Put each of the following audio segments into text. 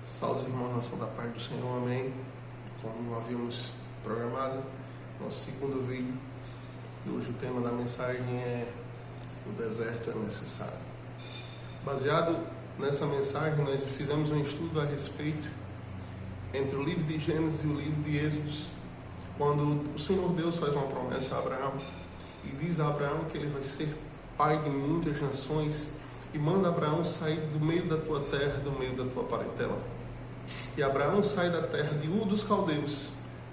Salve, irmãos, nação da paz do Senhor, amém. Como havíamos programado, nosso segundo vídeo, e hoje o tema da mensagem é: o deserto é necessário. Baseado nessa mensagem, nós fizemos um estudo a respeito entre o livro de Gênesis e o livro de Êxodos, quando o Senhor Deus faz uma promessa a Abraão e diz a Abraão que ele vai ser pai de muitas nações e manda Abraão sair do meio da tua terra, do meio da tua parentela. E Abraão sai da terra de Ur dos Caldeus,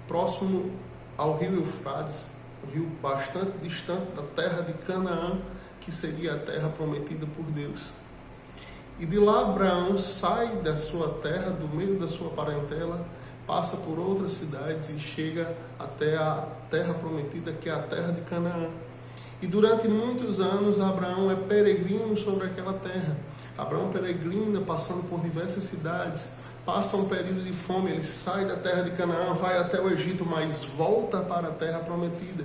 próximo ao rio Eufrates, um rio bastante distante da terra de Canaã, que seria a terra prometida por Deus. E de lá Abraão sai da sua terra, do meio da sua parentela, passa por outras cidades e chega até a terra prometida, que é a terra de Canaã. E durante muitos anos Abraão é peregrino sobre aquela terra. Abraão peregrina, passando por diversas cidades, passa um período de fome, ele sai da terra de Canaã, vai até o Egito, mas volta para a terra prometida.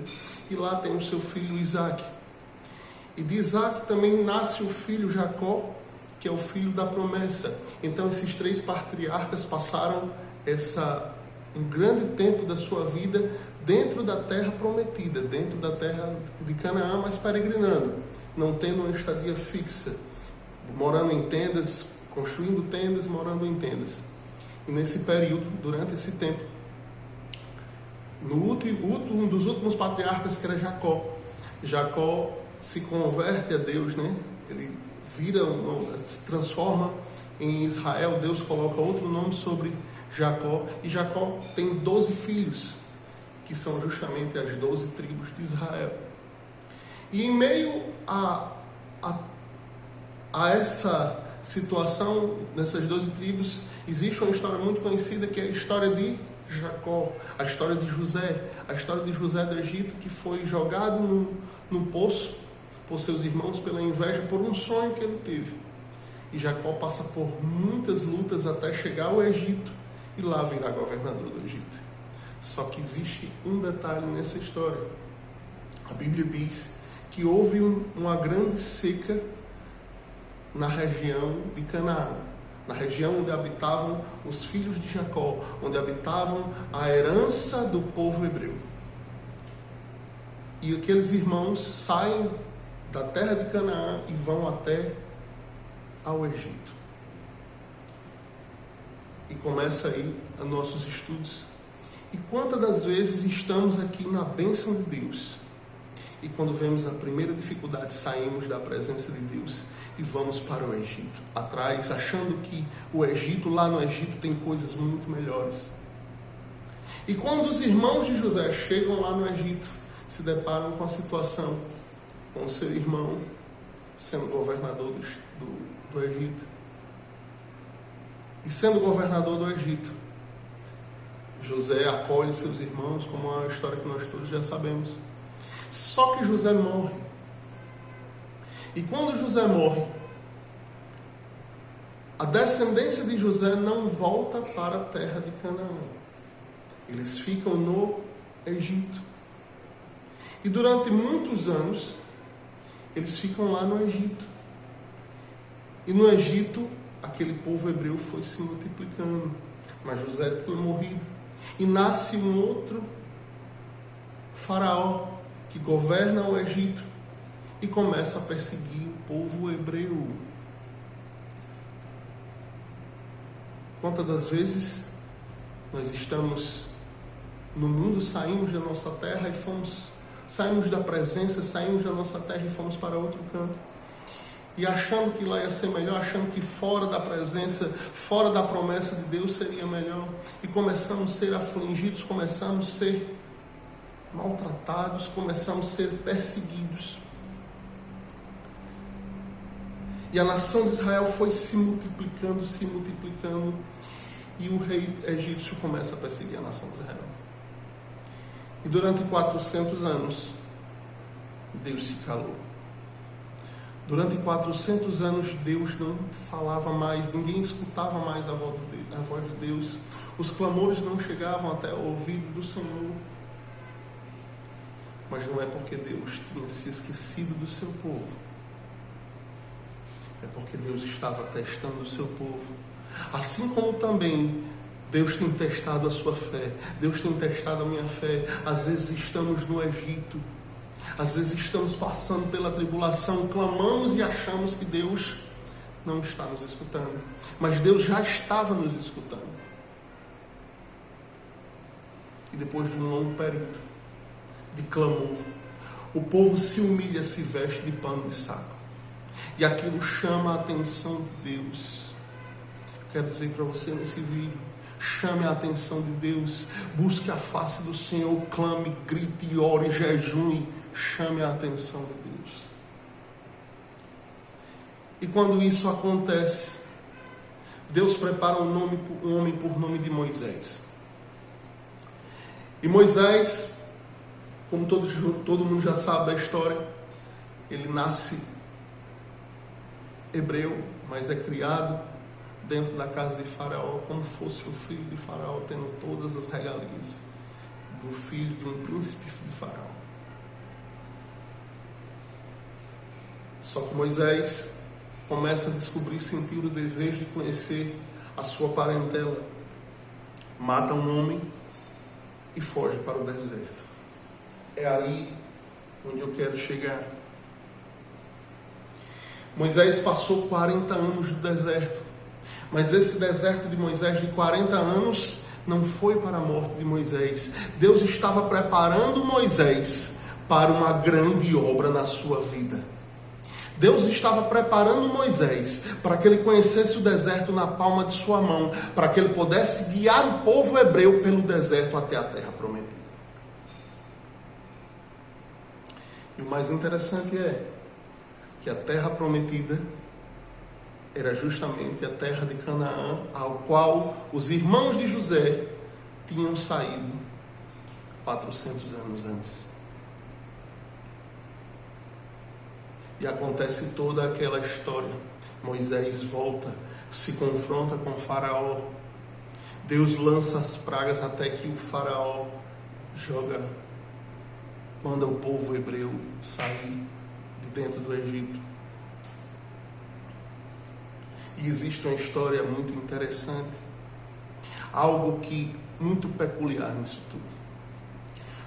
E lá tem o seu filho Isaac. E de Isaac também nasce o filho Jacó, que é o filho da promessa. Então esses três patriarcas passaram um grande tempo da sua vida dentro da terra prometida, dentro da terra de Canaã, mas peregrinando, não tendo uma estadia fixa, morando em tendas, construindo tendas, morando em tendas. E nesse período, durante esse tempo, um dos últimos patriarcas, que era Jacó se converte a Deus, né? Ele se transforma em Israel. Deus coloca outro nome sobre Jacó, e Jacó tem 12 filhos, que são justamente as 12 tribos de Israel. E em meio a essa situação, nessas 12 tribos, existe uma história muito conhecida, que é a história de Jacó, a história de José do Egito, que foi jogado no poço por seus irmãos pela inveja, por um sonho que ele teve. E Jacó passa por muitas lutas até chegar ao Egito, e lá virá governador do Egito. Só que existe um detalhe nessa história. A Bíblia diz que houve uma grande seca na região de Canaã, na região onde habitavam os filhos de Jacó, onde habitavam a herança do povo hebreu. E aqueles irmãos saem da terra de Canaã e vão até ao Egito. E começa aí os nossos estudos. E quantas das vezes estamos aqui na bênção de Deus, e quando vemos a primeira dificuldade, saímos da presença de Deus e vamos para o Egito, atrás, achando que lá no Egito tem coisas muito melhores. E quando os irmãos de José chegam lá no Egito, se deparam com a situação, com o seu irmão sendo governador do Egito. E sendo governador do Egito, José acolhe seus irmãos, como a história que nós todos já sabemos. Só que José morre. E quando José morre, a descendência de José não volta para a terra de Canaã. Eles ficam no Egito. E durante muitos anos, eles ficam lá no Egito. E no Egito, aquele povo hebreu foi se multiplicando. Mas José tinha morrido. E nasce um outro faraó que governa o Egito e começa a perseguir o povo hebreu. Quantas das vezes nós estamos no mundo, saímos da nossa terra e saímos da presença, saímos da nossa terra e fomos para outro canto. E achando que lá ia ser melhor, achando que fora da presença, fora da promessa de Deus seria melhor. E começamos a ser afligidos, começamos a ser maltratados, começamos a ser perseguidos. E a nação de Israel foi se multiplicando, e o rei egípcio começa a perseguir a nação de Israel. E durante 400 anos, Deus se calou. Durante 400 anos, Deus não falava mais, ninguém escutava mais a voz de Deus. Os clamores não chegavam até o ouvido do Senhor. Mas não é porque Deus tinha se esquecido do seu povo. É porque Deus estava testando o seu povo Assim como também Deus tem testado a sua fé, Deus tem testado a minha fé. Às vezes estamos no Egito, às vezes estamos passando pela tribulação, clamamos e achamos que Deus não está nos escutando, mas Deus já estava nos escutando. E depois de um longo período de clamor, o povo se humilha, se veste de pano de saco, e aquilo chama a atenção de Deus. Quero dizer para você nesse vídeo: chame a atenção de Deus, busque a face do Senhor, clame, grite, ore, jejue, chame a atenção de Deus. E quando isso acontece, Deus prepara um homem por nome de Moisés. E Moisés, como todo mundo já sabe da história, ele nasce hebreu, mas é criado dentro da casa de Faraó, como fosse o filho de Faraó, tendo todas as regalias do filho de um príncipe de Faraó. Só que Moisés começa a descobrir, sentir o desejo de conhecer a sua parentela. Mata um homem e foge para o deserto. É aí onde eu quero chegar. Moisés passou 40 anos no deserto, mas esse deserto de Moisés de 40 anos não foi para a morte de Moisés. Deus estava preparando Moisés para uma grande obra na sua vida. Deus estava preparando Moisés para que ele conhecesse o deserto na palma de sua mão, para que ele pudesse guiar o povo hebreu pelo deserto até a terra prometida. E o mais interessante é que a terra prometida era justamente a terra de Canaã, ao qual os irmãos de José tinham saído 400 anos antes. E acontece toda aquela história. Moisés volta, se confronta com o Faraó. Deus lança as pragas até que o Faraó manda o povo hebreu sair de dentro do Egito. E existe uma história muito interessante, algo muito peculiar nisso tudo.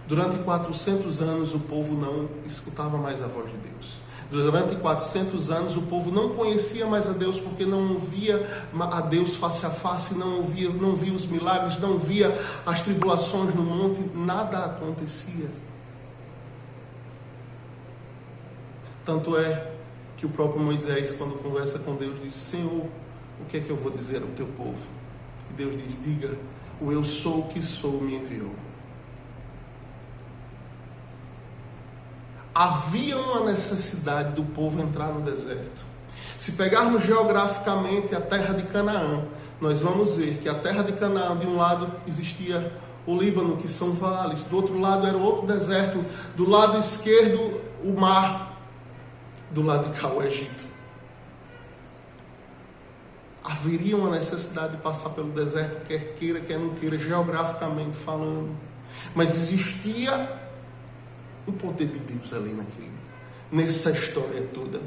Durante 400 anos o povo não escutava mais a voz de Deus. Durante 400 anos o povo não conhecia mais a Deus, porque não via a Deus face a face, não via os milagres, não via as tribulações no monte, nada acontecia. Tanto é que o próprio Moisés, quando conversa com Deus, diz: Senhor, o que é que eu vou dizer ao teu povo? E Deus diz: diga, o eu sou o que sou me enviou. Havia uma necessidade do povo entrar no deserto. Se pegarmos geograficamente a terra de Canaã, nós vamos ver que a terra de Canaã, de um lado existia o Líbano, que são vales, do outro lado era outro deserto, do lado esquerdo o mar, do lado de cá o Egito. Haveria uma necessidade de passar pelo deserto, quer queira, quer não queira, geograficamente falando. Mas existia o poder de Deus ali nessa história toda.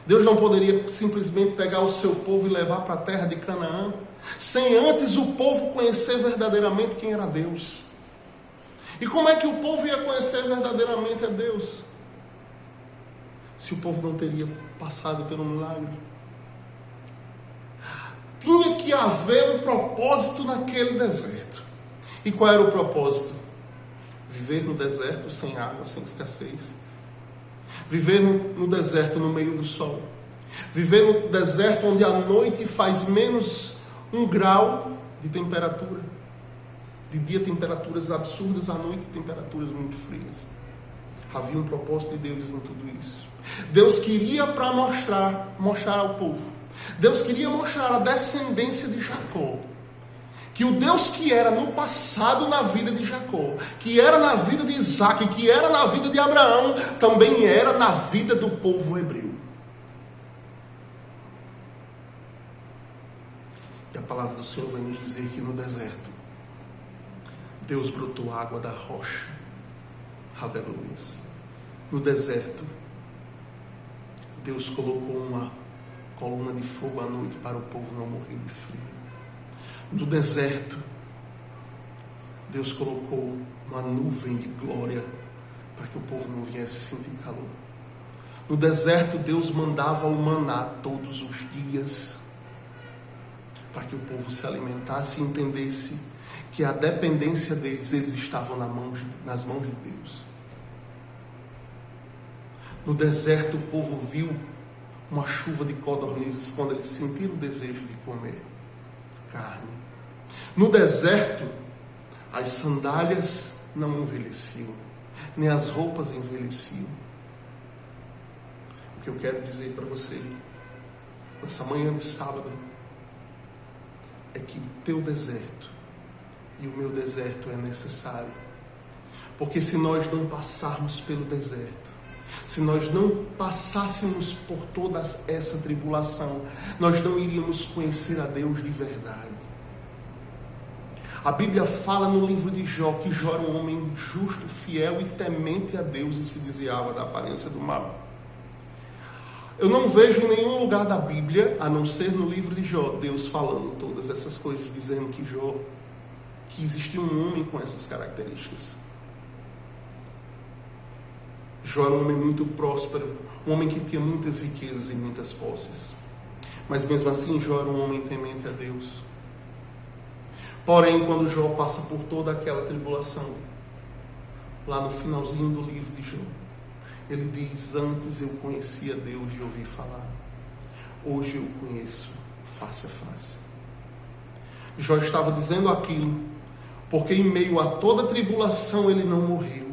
Deus não poderia simplesmente pegar o seu povo e levar para a terra de Canaã, sem antes o povo conhecer verdadeiramente quem era Deus. E como é que o povo ia conhecer verdadeiramente a Deus, se o povo não teria passado pelo milagre? Tinha que haver um propósito naquele deserto. E qual era o propósito? Viver no deserto sem água, sem escassez. Viver no deserto no meio do sol. Viver no deserto onde a noite faz menos 1 grau de temperatura. De dia temperaturas absurdas, à noite temperaturas muito frias. Havia um propósito de Deus em tudo isso. Deus queria para mostrar ao povo. Deus queria mostrar a descendência de Jacó que o Deus que era no passado na vida de Jacó, que era na vida de Isaac, que era na vida de Abraão, também era na vida do povo hebreu. E a palavra do Senhor vai nos dizer que no deserto Deus brotou água da rocha. Aleluia. No deserto Deus colocou coluna de fogo à noite para o povo não morrer de frio. No deserto, Deus colocou uma nuvem de glória para que o povo não viesse sentir calor. No deserto, Deus mandava o maná todos os dias para que o povo se alimentasse e entendesse que a dependência deles, eles estavam nas mãos de Deus. No deserto, o povo viu uma chuva de codornizes quando eles sentiram o desejo de comer carne. No deserto, as sandálias não envelheciam, nem as roupas envelheciam. O que eu quero dizer para você, nessa manhã de sábado, é que o teu deserto e o meu deserto é necessário. Porque se nós não passarmos pelo deserto, se nós não passássemos por toda essa tribulação, nós não iríamos conhecer a Deus de verdade. A Bíblia fala no livro de Jó que Jó era um homem justo, fiel e temente a Deus e se desviava da aparência do mal. Eu não vejo em nenhum lugar da Bíblia, a não ser no livro de Jó, Deus falando todas essas coisas, dizendo que existia um homem com essas características. Jó era um homem muito próspero, um homem que tinha muitas riquezas e muitas posses. Mas mesmo assim, Jó era um homem temente a Deus. Porém, quando Jó passa por toda aquela tribulação, lá no finalzinho do livro de Jó, ele diz: antes eu conhecia Deus de ouvir falar, hoje eu conheço face a face. Jó estava dizendo aquilo porque em meio a toda tribulação ele não morreu.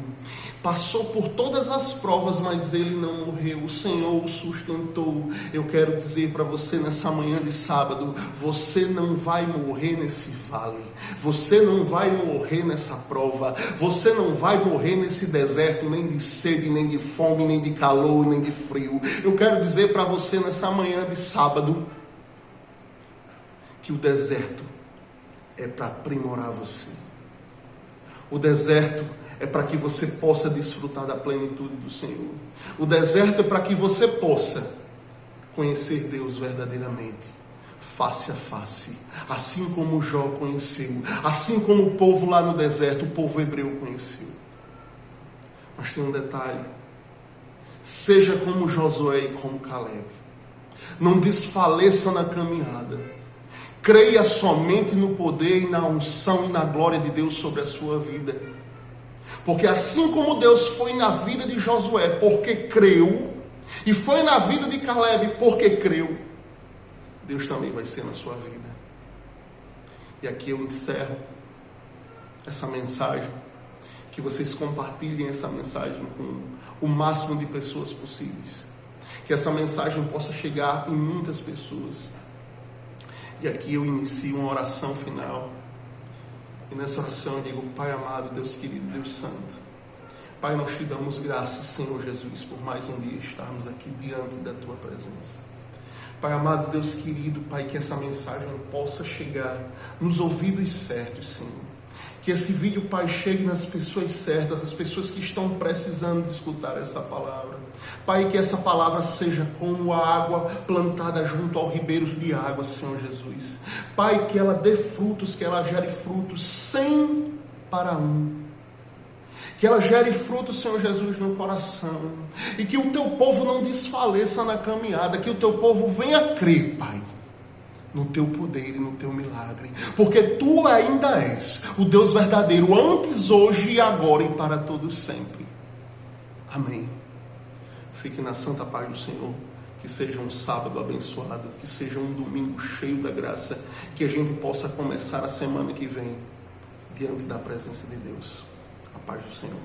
Passou por todas as provas, mas ele não morreu. O Senhor o sustentou. Eu quero dizer para você nessa manhã de sábado, você não vai morrer nesse vale. Você não vai morrer nessa prova. Você não vai morrer nesse deserto, nem de sede, nem de fome, nem de calor, nem de frio. Eu quero dizer para você nessa manhã de sábado que o deserto é para aprimorar você. O deserto é para que você possa desfrutar da plenitude do Senhor. O deserto é para que você possa conhecer Deus verdadeiramente, face a face, assim como Jó conheceu, assim como o povo lá no deserto, o povo hebreu conheceu. Mas tem um detalhe: seja como Josué e como Caleb, não desfaleça na caminhada, creia somente no poder e na unção e na glória de Deus sobre a sua vida. Porque assim como Deus foi na vida de Josué porque creu, e foi na vida de Caleb porque creu, Deus também vai ser na sua vida. E aqui eu encerro essa mensagem, que vocês compartilhem essa mensagem com o máximo de pessoas possíveis, que essa mensagem possa chegar em muitas pessoas. E aqui eu inicio uma oração final. E nessa oração eu digo: Pai amado, Deus querido, Deus santo, Pai, nós te damos graças, Senhor Jesus, por mais um dia estarmos aqui diante da tua presença. Pai amado, Deus querido, Pai, que essa mensagem possa chegar nos ouvidos certos, Senhor. Que esse vídeo, Pai, chegue nas pessoas certas, as pessoas que estão precisando de escutar essa palavra. Pai, que essa palavra seja como a água plantada junto ao ribeiro de água, Senhor Jesus. Pai, que ela dê frutos, que ela gere frutos 100 para 1. Que ela gere frutos, Senhor Jesus, no coração. E que o teu povo não desfaleça na caminhada, que o teu povo venha crer, Pai, no teu poder e no teu milagre, porque tu ainda és o Deus verdadeiro, antes, hoje e agora e para todos sempre. Amém. Fique na santa paz do Senhor. Que seja um sábado abençoado, que seja um domingo cheio da graça, que a gente possa começar a semana que vem diante da presença de Deus. A paz do Senhor.